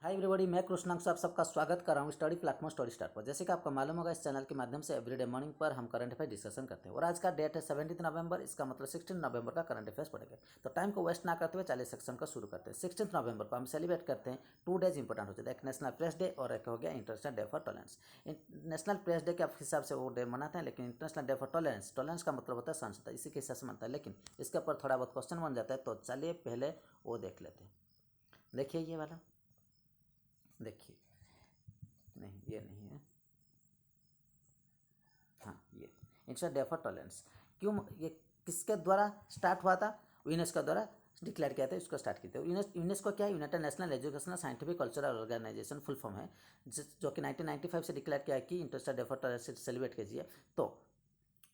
Hi everybody, मैं कृष्णांश आप सबका स्वागत कर रहा हूँ स्टडी प्लेटफॉर्म स्टडी स्टार पर। जैसे कि आपको मालूम होगा, इस चैनल के माध्यम से एवरीडे मॉर्निंग पर हम करंट अफेयर डिस्कशन करते हैं और आज का डेट है 17 नवंबर। इसका मतलब 16 नवंबर का करंट अफेयर्स पड़ेगा। तो टाइम को वेस्ट ना करते हुए चलिए सेक्शन का शुरू करते हैं। 16 नवंबर को हम सेलिब्रेट करते हैं 2 डेज इंपॉर्टेंट होते हैं, एक नेशनल प्रेस डे और एक हो गया international day for tolerance. National press day के हिसाब से वो डे मनाते हैं, लेकिन international day for tolerance, tolerance का मतलब होता है सहिष्णुता, इसी के हिसाब से मनता है। लेकिन इसके ऊपर थोड़ा बहुत क्वेश्चन बन जाता है, तो चलिए पहले वो देख लेते हैं। देखिए ये वाला, देखिए, नहीं ये नहीं है, हाँ ये इंटरनेशनल डे फॉर टॉलरेंस। क्यों ये किसके द्वारा स्टार्ट हुआ था? यूनेस्को द्वारा डिक्लेयर किया था, इसको स्टार्ट किए थे। यूनेस्को क्या है? United national educational scientific cultural organization, full form है, जो कि 1995 से डिक्लेयर किया है कि international day for tolerance celebrate कीजिए। तो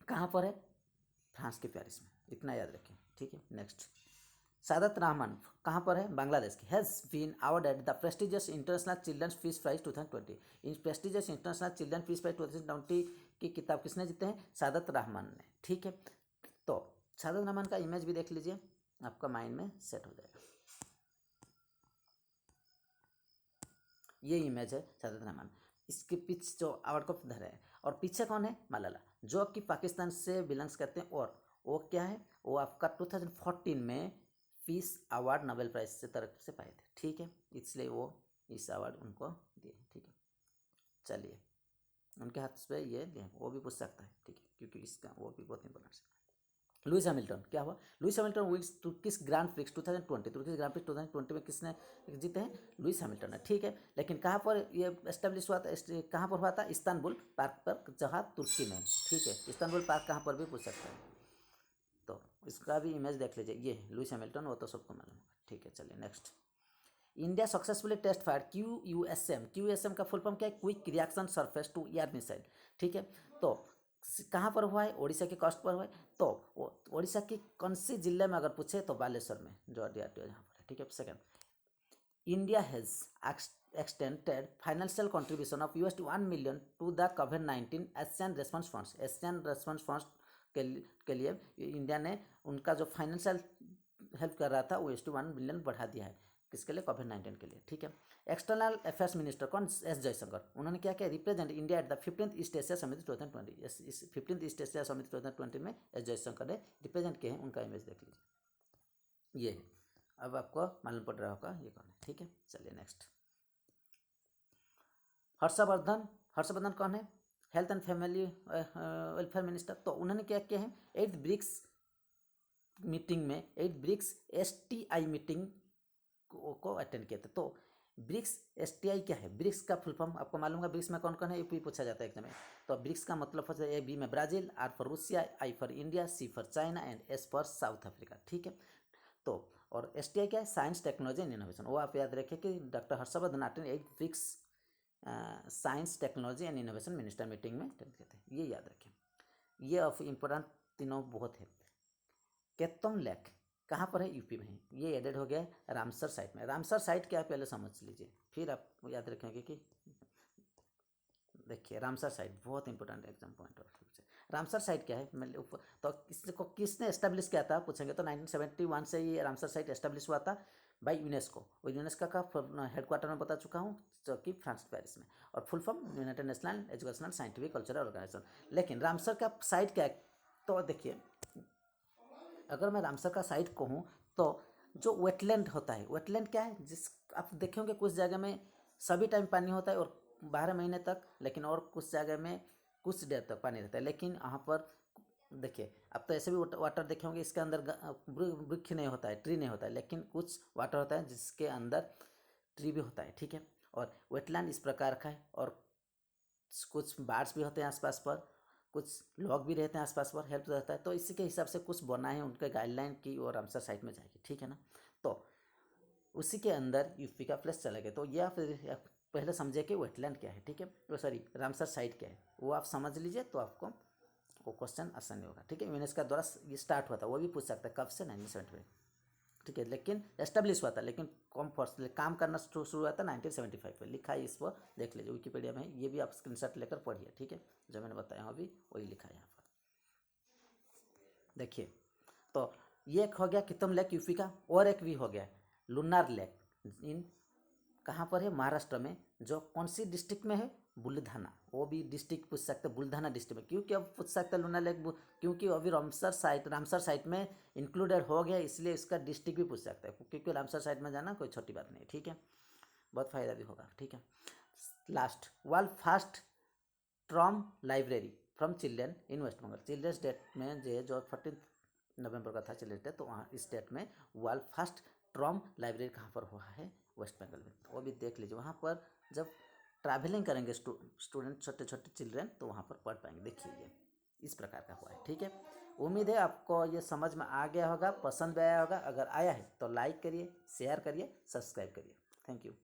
कहाँ पर है? फ्रांस के पेरिस में, इतना याद रखें, ठीक है। नेक्स्ट, सादत रहमान कहाँ पर है? बांग्लादेश की। Has been awarded the prestigious international children's peace prize 2020। इन prestigious international children peace prize 2020 की किताब किसने जीते हैं? सादत रहमान ने, ठीक है। तो सादत रहमान का इमेज भी देख लीजिए, आपका माइंड में सेट हो जाएगा। ये इमेज है सादत रहमान, इसके पीछे जो अवार्ड को धरे है, और पीछे कौन है? मलाला, जो कि पाकिस्तान से बिलोंग्स करते हैं। और वो क्या है? वो आपका 2014 में पीस अवार्ड नोबेल प्राइज से तरफ से पाए थे, ठीक है। इसलिए वो इस अवार्ड उनको दिए, ठीक है। चलिए, उनके हाथ पे ये दिए, वो भी पूछ सकता है, ठीक है, क्योंकि इसका वो भी बहुत इंपॉर्टेंट है। लुइस हैमिल्टन क्या हुआ? Lewis Hamilton wins Turkish grand prix 2020। Turkish grand prix 2020 में किसने जीते हैं? लुइस हैमिल्टन है, ठीक है। लेकिन कहाँ पर ये एस्टेब्लिश हुआ था? कहाँ पर हुआ था? इस्तांबुल पार्क पर, जहाँ तुर्की में, ठीक है। इस्तांबुल पार्क कहाँ पर भी पूछ सकते हैं। तो इसका भी इमेज देख लीजिए, ये है लुइस हैमिल्टन, वो तो सबको मालूम होगा, ठीक है। चलिए next, India successfully test fire QUSM। QUSM का फुल फॉर्म क्या है? Quick reaction surface to air missile, ठीक है। तो कहाँ पर हुआ है? ओडिशा के कॉस्ट पर हुआ है। तो ओडिशा की कौन सी जिले में अगर पूछे तो बालेश्वर में, जो DRDO यहाँ पर है, ठीक है। Second, India has extended financial contribution of $1 million to the COVID-19 Asian response funds. Asian response funds के लिए इंडिया ने उनका जो फाइनेंशियल हेल्प कर रहा था वो $1 मिलियन बढ़ा दिया है। किसके लिए? कोविड-19 के लिए, ठीक है। एक्सटर्नल अफेयर्स मिनिस्टर कौन? जयशंकर। उन्होंने क्या किया? Represent India at the 15th east Asia summit 2020। इस 15th ईस्ट एशिया समिट 2020 में जयशंकर ने रिप्रेजेंट किए हैं, उनका इमेज देख लीजिए, ये है। अब आपको मालूम पड़ रहा होगा ये कौन है, ठीक है। चलिए नेक्स्ट, हर्षवर्धन। हर्षवर्धन कौन है? Health and family welfare minister. तो उन्होंने क्या किया है? 8th ब्रिक्स मीटिंग में, 8th ब्रिक्स STI मीटिंग को अटेंड किया था। तो ब्रिक्स STI क्या है? ब्रिक्स का फुल फॉर्म आपको मालूम है? ब्रिक्स में कौन कौन है? ये भी पूछा जाता है एग्जाम में। तो ब्रिक्स का मतलब होता है B में Brazil, R for Russia, I for India, C for China and S for South Africa, ठीक है। तो और STI क्या है? Science technology and innovation. वो आप याद रखें कि doctor Harshvardhan attend 8th BRICS science technology and innovation minister meeting में अटेंड किए थे, ये याद रखें। ये ऑफ इम्पोर्टेंट तीनों बहुत है। केतम लेक कहाँ पर है? यूपी में है। ये एडेड हो गया है रामसर साइट में। रामसर साइट क्या है पहले समझ लीजिए, फिर आप याद रखेंगे कि देखिए रामसर साइट बहुत important exam point of view से। रामसर साइट क्या है? मैं तो इसको किसने एस्टेब्लिश किया था पूछेंगे तो 1971 से ये रामसर साइट एस्टेब्लिश हुआ था बाई यूनेस्को। और यूनेस्को का हेडक्वार्टर में बता चुका हूँ, जो कि फ्रांस पेरिस में, और full form united national educational scientific cultural organization. लेकिन रामसर का साइट क्या है? तो देखिए, अगर मैं रामसर का साइट कहूँ तो जो वेटलैंड होता है, वेटलैंड क्या है? जिस आप देखेंगे कुछ जगह में सभी टाइम पानी होता है और 12 महीने तक, लेकिन और कुछ जगह में कुछ देर तक पानी रहता है। लेकिन यहाँ पर देखिए, अब तो ऐसे भी वाटर देखे होंगे, इसके अंदर वृक्ष नहीं होता है, ट्री नहीं होता है, लेकिन कुछ वाटर होता है जिसके अंदर ट्री भी होता है, ठीक है। और वेटलैंड इस प्रकार का है, और कुछ बार्ड्स भी होते हैं आसपास पर, कुछ लोग भी रहते हैं आसपास पर, हेल्प रहता है। तो इसी के हिसाब से कुछ बना है उनके गाइडलाइन की, और रामसर साइट में जाएगी, ठीक है ना। तो उसी के अंदर यूपी का प्लस चलेगा। तो या फिर पहले समझे कि वेटलैंड क्या है, ठीक है, वो सॉरी रामसर साइट क्या है, वो आप समझ लीजिए तो आपको वो क्वेश्चन आसानी होगा, ठीक है। यूनेस्को द्वारा ये स्टार्ट हुआ था, वो भी पूछ सकता है कब से, 1970 में, ठीक है। लेकिन एस्टेब्लिश हुआ था, लेकिन कम फोर्स काम करना शुरू हुआ था 1975 में, लिखा है, इसको देख लीजिए विकीपीडिया में, ये भी आप स्क्रीनशॉट लेकर पढ़िए, ठीक है। जो मैंने बताया अभी वही लिखा है यहाँ पर, देखिए। तो ये एक हो गया कितम लेक यूपी का, और एक भी हो गया लुनार लेक इन कहाँ पर है, महाराष्ट्र में। जो कौन सी डिस्ट्रिक्ट में है, बुलढाना। वो भी डिस्ट्रिक्ट पूछ सकते हैं, बुलढाना डिस्ट्रिक्ट में। क्योंकि अब पूछ सकते हैं लूना लेक, क्योंकि अभी रामसर साइट में इंक्लूडेड हो गया, इसलिए इसका डिस्ट्रिक्ट भी पूछ सकते हैं। क्योंकि रामसर साइट में जाना कोई छोटी बात नहीं है, ठीक है, बहुत फायदा भी होगा, ठीक है। Last, world first tram library from children in West Bengal. Children's date में जो 14 नवंबर का था चिल्ड्रेंस डे, तो वहाँ इस डेट में वर्ल्ड फर्स्ट ट्रॉम लाइब्रेरी कहाँ पर हुआ है, वेस्ट बंगाल में। तो वो भी देख लीजिए, वहाँ पर जब ट्रैवलिंग करेंगे स्टूडेंट, छोटे छोटे चिल्ड्रेन, तो वहाँ पर पढ़ पाएंगे। देखिए ये इस प्रकार का हुआ है, ठीक है। उम्मीद है आपको ये समझ में आ गया होगा, पसंद आया होगा। अगर आया है तो लाइक करिए, शेयर करिए, सब्सक्राइब करिए। Thank you.